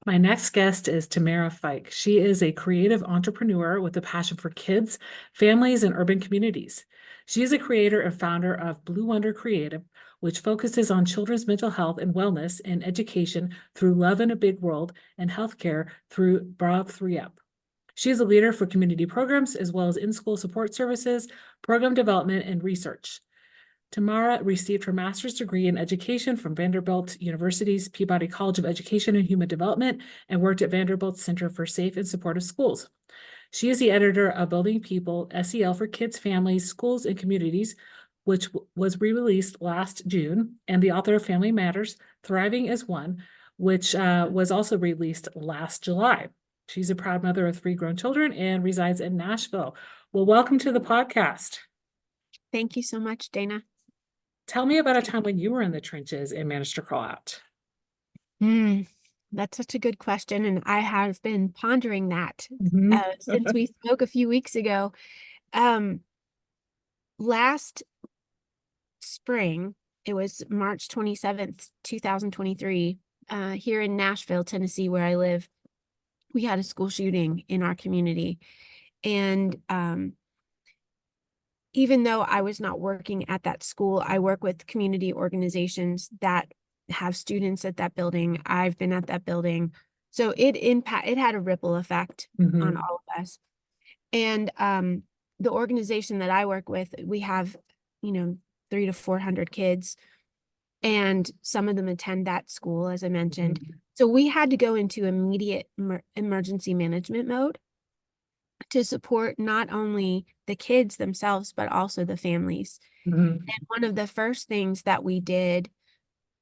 My next guest is Tamara Fyke. She is a creative entrepreneur with a passion for kids, families, and urban communities. She is a creator and founder of BlueWonder Creative, which focuses on children's mental health and wellness and education through love in a big world and healthcare through Brav 3Up. She is a leader for community programs as well as in-school support services, program development, and research. Tamara received her master's degree in education from Vanderbilt University's Peabody College of Education and Human Development and worked at Vanderbilt's Center for Safe and Supportive Schools. She is the editor of Building People, SEL for Kids, Families, Schools, and Communities, which was re-released last June, and the author of Family Matters, Thriving as One, which was also released last July. She's a proud mother of 3 grown children and resides in Nashville. Well, welcome to the podcast. Thank you so much, Dana. Tell me about a time when you were in the trenches and managed to crawl out. That's such a good question, and I have been pondering that Mhm. since we spoke a few weeks ago. Last spring, it was March 27th, 2023, here in Nashville, Tennessee, where I live, we had a school shooting in our community. And even though I was not working at that school, I work with community organizations that have students at that building. I've been at that building. So it had a ripple effect on all of us. And the organization that I work with, we have, 300 to 400 kids, and some of them attend that school, as I mentioned. So we had to go into immediate emergency management mode to support not only the kids themselves, but also the families. And one of the first things that we did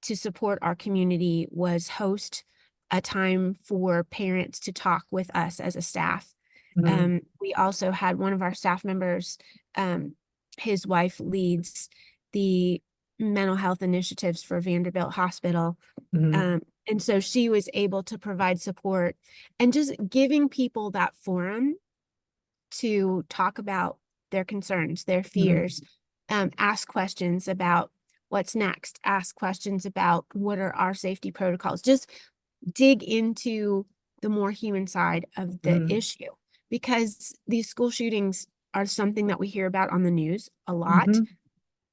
to support our community was host a time for parents to talk with us as a staff. We also had one of our staff members, his wife leads the mental health initiatives for Vanderbilt Hospital. And so she was able to provide support and just giving people that forum to talk about their concerns, their fears, ask questions about what's next, ask questions about what are our safety protocols, just dig into the more human side of the issue, because these school shootings are something that we hear about on the news a lot,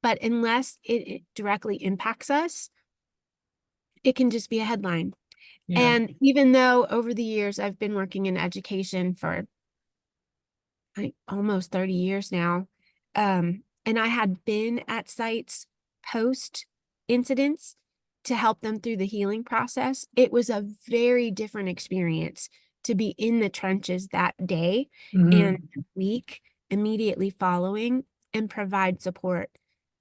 but unless it directly impacts us, it can just be a headline. Yeah. And even though over the years I've been working in education for almost 30 years now, and I had been at sites post incidents to help them through the healing process, it was a very different experience to be in the trenches that day and week immediately following and provide support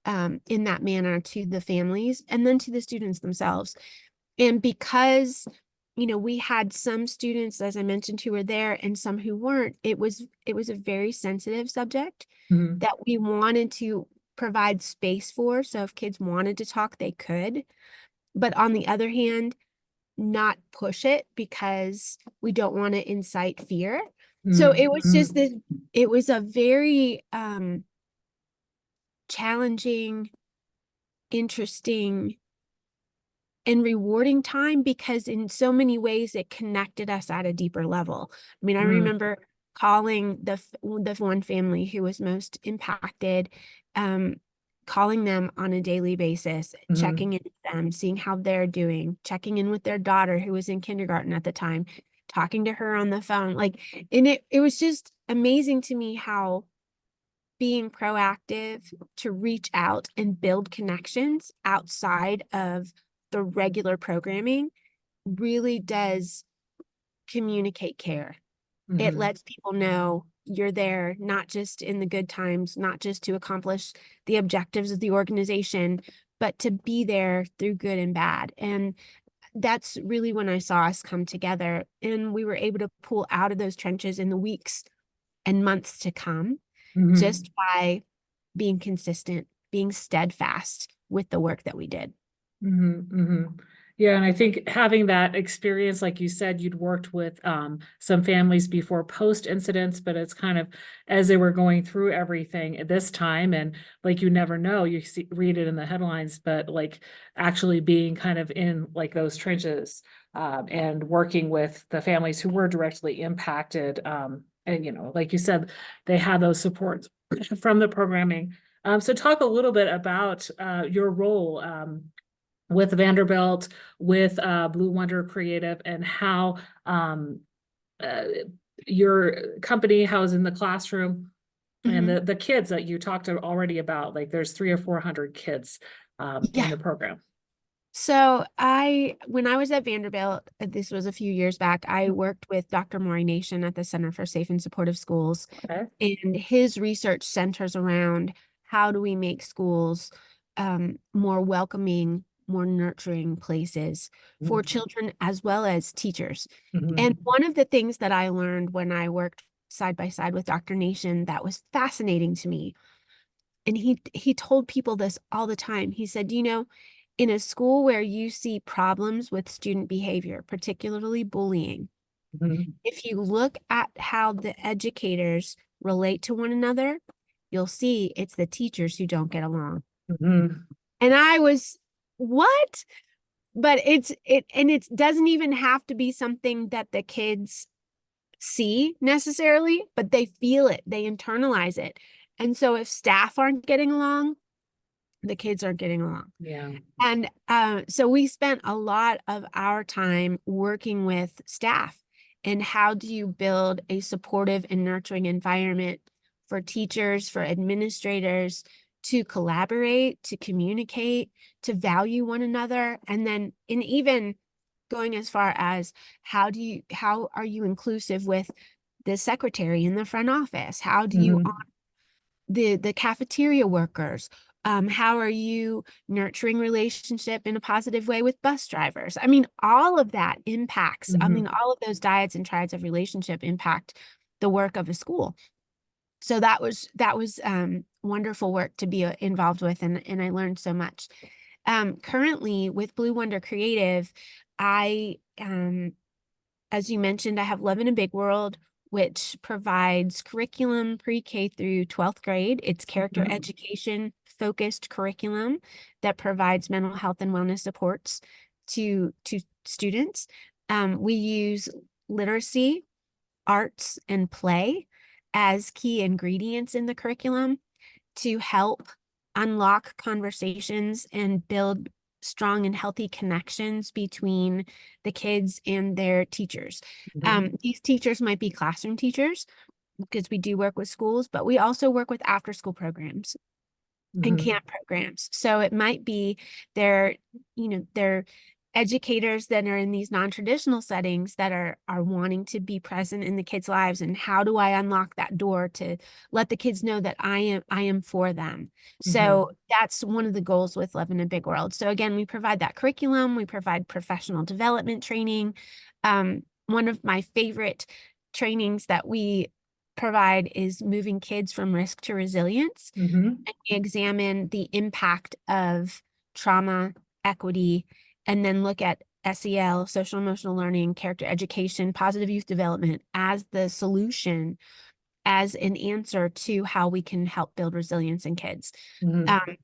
in that manner to the families and then to the students themselves. And because we had some students, as I mentioned, who were there and some who weren't, it was a very sensitive subject that we wanted to provide space for. So if kids wanted to talk, they could. But on the other hand, not push it because we don't want to incite fear. So it was just it was a very challenging, interesting, and rewarding time, because in so many ways it connected us at a deeper level. I mean, I remember calling the one family who was most impacted, calling them on a daily basis, checking in with them, seeing how they're doing, checking in with their daughter who was in kindergarten at the time, talking to her on the phone. And it was just amazing to me how being proactive to reach out and build connections outside of the regular programming really does communicate care. It lets people know you're there, not just in the good times, not just to accomplish the objectives of the organization, but to be there through good and bad. And that's really when I saw us come together, and we were able to pull out of those trenches in the weeks and months to come, just by being consistent, being steadfast with the work that we did. Yeah, and I think having that experience, like you said, you'd worked with some families before post incidents, but it's kind of as they were going through everything at this time, and like you never know, you see read it in the headlines, but like actually being kind of in like those trenches and working with the families who were directly impacted. And you know, like you said, they had those supports from the programming. So talk a little bit about your role. With Vanderbilt, with BlueWonder Creative, and how uh, your company, how is in the classroom, and Mhm. the kids that you talked already about. Like there's 300 or 400 kids in Yeah. the program. So when I was at Vanderbilt, this was a few years back, I worked with Dr. Maury Nation at the Center for Safe and Supportive Schools, Okay. and his research centers around how do we make schools more welcoming, more nurturing places for children as well as teachers. Mhm. And one of the things that I learned when I worked side by side with Dr. Nation that was fascinating to me, and he told people this all the time. He said, you know, in a school where you see problems with student behavior, particularly bullying, Mhm. if you look at how the educators relate to one another, you'll see it's the teachers who don't get along. Mhm. And I was, what? But it doesn't even have to be something that the kids see necessarily, but they feel it, they internalize it. And so if staff aren't getting along, the kids aren't getting along. Yeah. And so we spent a lot of our time working with staff and how do you build a supportive and nurturing environment for teachers, for administrators to collaborate, to communicate, to value one another, and then in even going as far as how are you inclusive with the secretary in the front office? How do you Mhm. the cafeteria workers? How are you nurturing relationship in a positive way with bus drivers? I mean, all of that impacts, I mean, Mhm. all of those dyads and triads of relationship impact the work of a school. So that was wonderful work to be involved with, and I learned so much. Currently with BlueWonder Creative, I as you mentioned, I have Love in a Big World, which provides curriculum pre-K through 12th grade. It's character Mhm. education focused curriculum that provides mental health and wellness supports to students. We use literacy, arts, and play as key ingredients in the curriculum to help unlock conversations and build strong and healthy connections between the kids and their teachers. Mhm. These teachers might be classroom teachers because we do work with schools, but we also work with after school programs and Mhm. camp programs. So it might be they're, they're educators that are in these non-traditional settings that are wanting to be present in the kids' lives. And how do I unlock that door to let the kids know that I am for them? So Mhm. that's one of the goals with Love in a Big World. So again, we provide that curriculum, we provide professional development training. One of my favorite trainings that we provide is moving kids from risk to resilience, Mhm. and we examine the impact of trauma, equity, and then look at SEL, social emotional learning, character education, positive youth development as the solution, as an answer to how we can help build resilience in kids. Mhm. Um,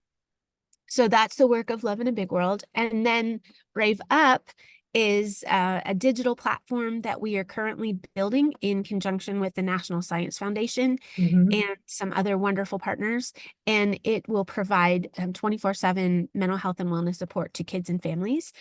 so that's the work of Love in a Big World. And then Brave Up is a digital platform that we are currently building in conjunction with the National Science Foundation Mhm. and some other wonderful partners. And it will provide 24/7 mental health and wellness support to kids and families.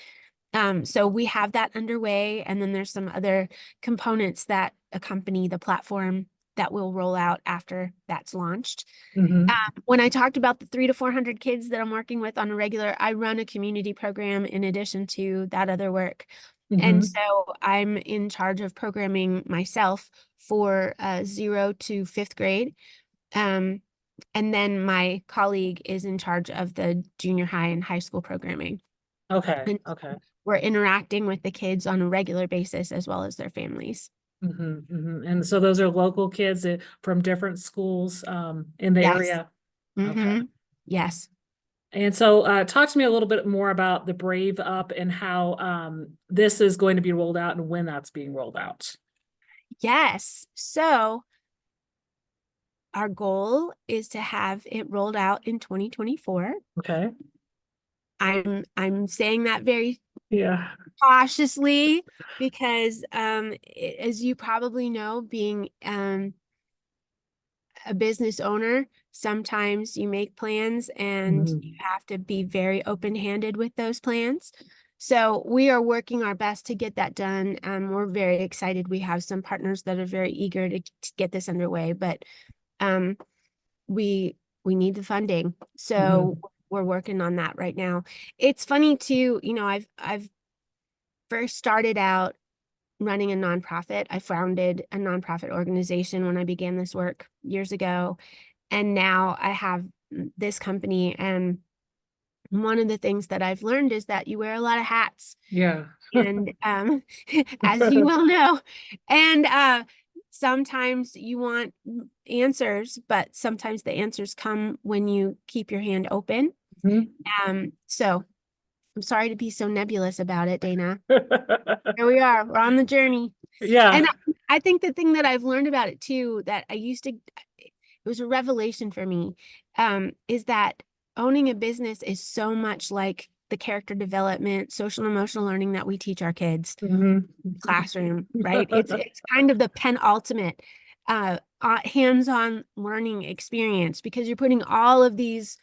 So we have that underway. And then there's some other components that accompany the platform that will roll out after that's launched. Mhm. When I talked about the 300 to 400 kids that I'm working with on a regular, I run a community program in addition to that other work. And Mhm. so I'm in charge of programming myself for 0 to 5th grade. Um, and then my colleague is in charge of the junior high and high school programming. Okay. And Okay. we're interacting with the kids on a regular basis as well as their families. Mhm. Mhm. And so those are local kids from different schools in the Yes. area. Okay. Mm-hmm. Yes. And so talk to me a little bit more about the Brave Up and how this is going to be rolled out and when that's being rolled out. Yes. So our goal is to have it rolled out in 2024. Okay. I'm saying that very Yeah. cautiously because as you probably know, being a business owner, sometimes you make plans and you have to be very open-handed with those plans. So we are working our best to get that done. We're very excited. We have some partners that are very eager to get this underway, but um, we need the funding. So we're working on that right now. It's funny too, I've first started out running a nonprofit. I founded a nonprofit organization when I began this work years ago. And now I have this company. And one of the things that I've learned is that you wear a lot of hats. Yeah. And as you well know, and sometimes you want answers, but sometimes the answers come when you keep your hand open. So I'm sorry to be so nebulous about it, Dana. Here we are. We're on the journey. Yeah. And I think the thing that I've learned about it too, that it was a revelation for me, is that owning a business is so much like the character development, social and emotional learning that we teach our kids in the classroom, right? It's kind of the penultimate hands-on learning experience because you're putting all of these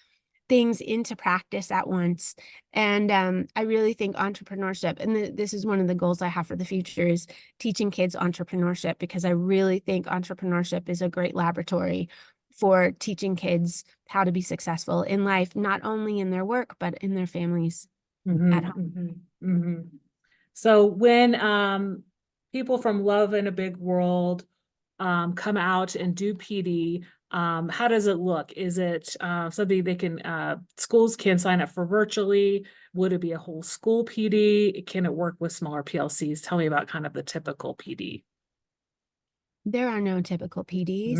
things into practice at once. And I really think entrepreneurship, and this is one of the goals I have for the future, is teaching kids entrepreneurship, because I really think entrepreneurship is a great laboratory for teaching kids how to be successful in life, not only in their work, but in their families at home. So when people from Love in a Big World come out and do PD, how does it look? Is it something they can, schools can sign up for virtually? Would it be a whole school PD? Can it work with smaller PLCs? Tell me about kind of the typical PD. There are no typical PDs.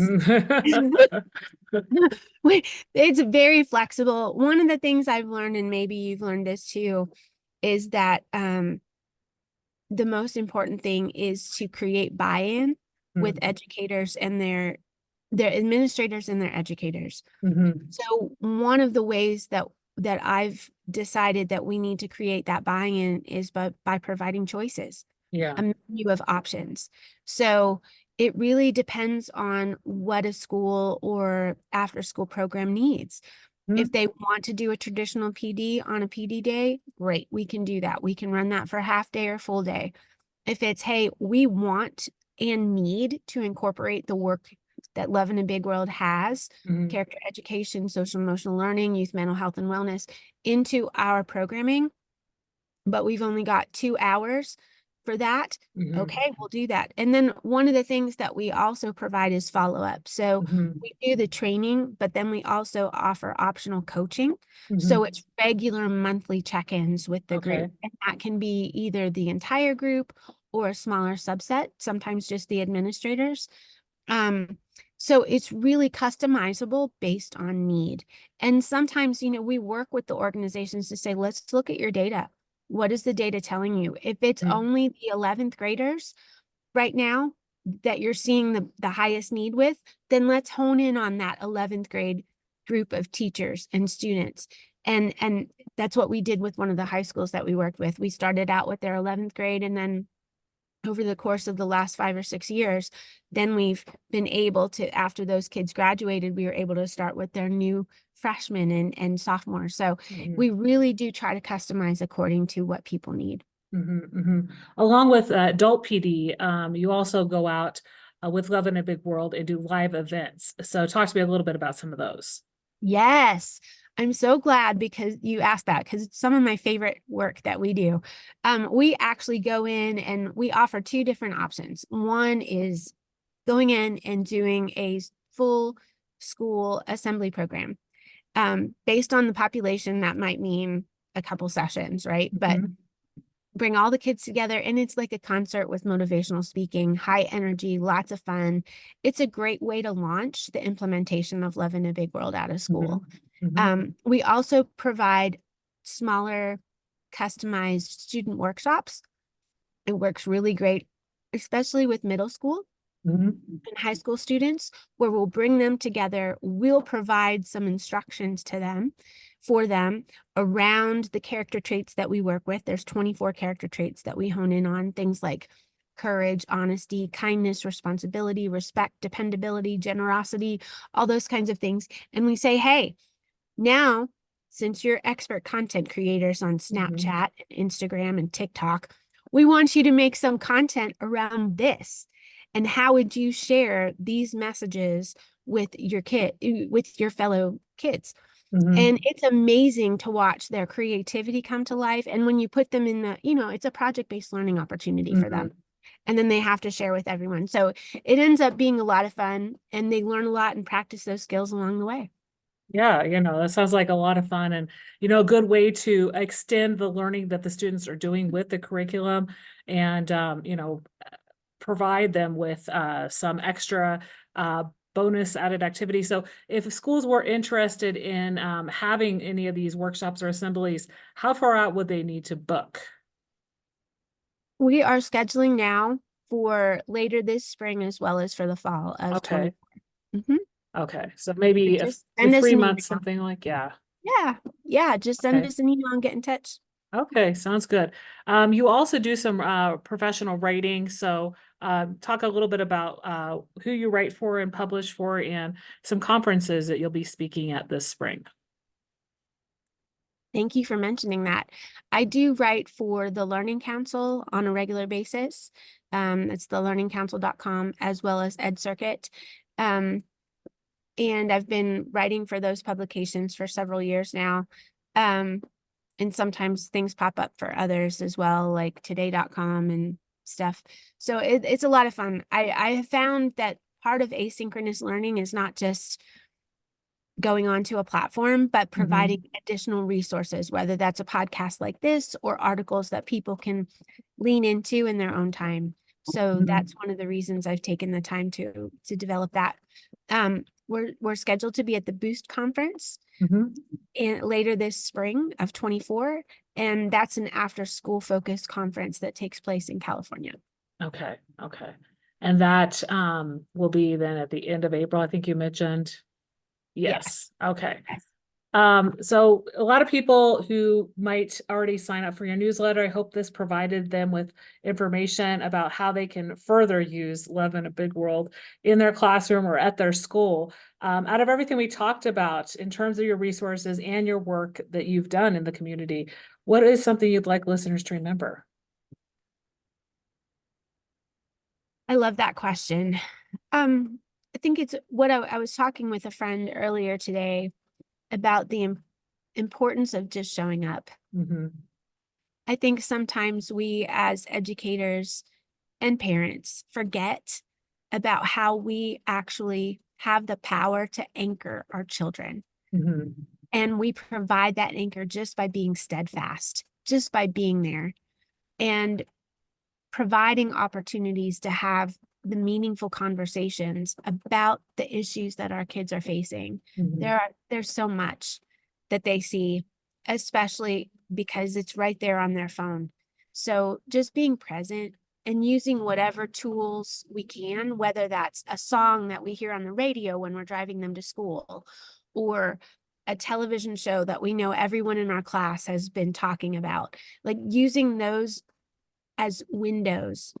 It's very flexible. One of the things I've learned, and maybe you've learned this too, is that the most important thing is to create buy-in with educators and their administrators and their educators. So one of the ways that I've decided that we need to create that buy-in is by providing choices, a menu of options. So it really depends on what a school or after school program needs. If they want to do a traditional PD on a PD day, great, we can do that. We can run that for a half day or full day. If it's, hey, we want and need to incorporate the work that Love in a Big World has, character education, social emotional learning, youth mental health and wellness, into our programming, but we've only got 2 hours for that, okay, we'll do that. And then one of the things that we also provide is follow-up. So we do the training, but then we also offer optional coaching. So it's regular monthly check-ins with the group. And that can be either the entire group or a smaller subset, sometimes just the administrators. So it's really customizable based on need. And sometimes, we work with the organizations to say, let's look at your data. What is the data telling you? If it's only the 11th graders right now that you're seeing the highest need with, then let's hone in on that 11th grade group of teachers and students. And that's what we did with one of the high schools that we worked with. We started out with their 11th grade, and then over the course of the last 5 or 6 years, then we've been able to, after those kids graduated, we were able to start with their new freshmen and sophomores. So we really do try to customize according to what people need. Along with adult PD, you also go out with Love in a Big World and do live events. So talk to me a little bit about some of those. Yes. I'm so glad because you asked that, because it's some of my favorite work that we do. We actually go in and we offer 2 different options. One is going in and doing a full school assembly program. Based on the population, that might mean a couple sessions, right? But bring all the kids together, and it's like a concert with motivational speaking, high energy, lots of fun. It's a great way to launch the implementation of Love in a Big World out of school. We also provide smaller, customized student workshops. It works really great, especially with middle school and high school students, where we'll bring them together. We'll provide some instructions to them for them around the character traits that we work with. There's 24 character traits that we hone in on, things like courage, honesty, kindness, responsibility, respect, dependability, generosity, all those kinds of things. And we say, hey, now, since you're expert content creators on Snapchat, and Instagram, and TikTok, we want you to make some content around this. And how would you share these messages with your with your fellow kids? And it's amazing to watch their creativity come to life. And when you put them in it's a project-based learning opportunity for them. And then they have to share with everyone. So it ends up being a lot of fun, and they learn a lot and practice those skills along the way. Yeah, that sounds like a lot of fun, and a good way to extend the learning that the students are doing with the curriculum, and provide them with some extra bonus added activity. So if schools were interested in having any of these workshops or assemblies, how far out would they need to book? We are scheduling now for later this spring as well as for the fall of Okay. 24. Okay. So maybe Just in send us 3 an months, email. something like, yeah. Yeah, just send Okay. us an email and get in touch. Okay, sounds good. You also do some professional writing. So talk a little bit about who you write for and publish for, and some conferences that you'll be speaking at this spring. Thank you for mentioning that. I do write for the Learning Council on a regular basis. It's thelearningcouncil.com, as well as Ed Circuit. And I've been writing for those publications for several years now. And sometimes things pop up for others as well, like today.com and stuff. So it's a lot of fun. I have found that part of asynchronous learning is not just going onto a platform, but providing additional resources, whether that's a podcast like this or articles that people can lean into in their own time. So that's one of the reasons I've taken the time to develop that. We're scheduled to be at the Boost conference later this spring of 24, and that's an after school focused conference that takes place in California. Okay. Okay. And that will be then at the end of April, I think you mentioned. Yes. Okay. Yes. So a lot of people who might already sign up for your newsletter, I hope this provided them with information about how they can further use Love in a Big World in their classroom or at their school. Out of everything we talked about in terms of your resources and your work that you've done in the community, what is something you'd like listeners to remember? I love that question. I think it's what I was talking with a friend earlier today about the importance of just showing up. I think sometimes we as educators and parents forget about how we actually have the power to anchor our children. And we provide that anchor just by being steadfast, just by being there and providing opportunities to have the meaningful conversations about the issues that our kids are facing. There's so much that they see, especially because it's right there on their phone. So just being present and using whatever tools we can, whether that's a song that we hear on the radio when we're driving them to school, or a television show that we know everyone in our class has been talking about, like using those as windows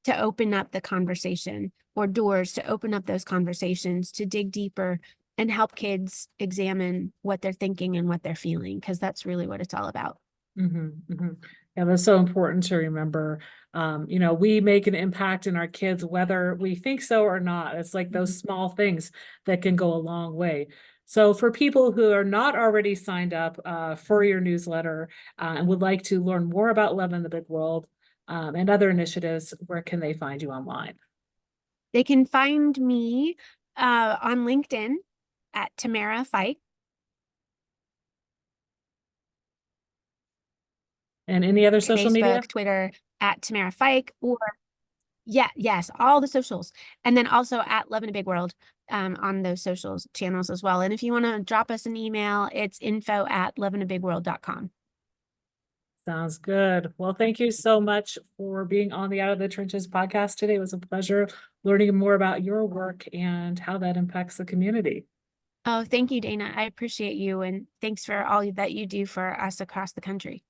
to open up the conversation, or doors to open up those conversations, to dig deeper and help kids examine what they're thinking and what they're feeling, because that's really what it's all about. Yeah, that's so important to remember. We make an impact in our kids, whether we think so or not. It's like those small things that can go a long way. So for people who are not already signed up for your newsletter and would like to learn more about Love in the Big World and other initiatives, where can they find you online? They can find me on LinkedIn at Tamara Fyke. And any other social media? Facebook, Twitter at Tamara Fyke, or yes, all the socials. And then also at Love in a Big World on those social channels as well. And if you want to drop us an email, it's info@livinabigworld.com. Sounds good. Well, thank you so much for being on the Out of the Trenches podcast today. It was a pleasure learning more about your work and how that impacts the community. Oh, thank you, Dana. I appreciate you. And thanks for all that you do for us across the country.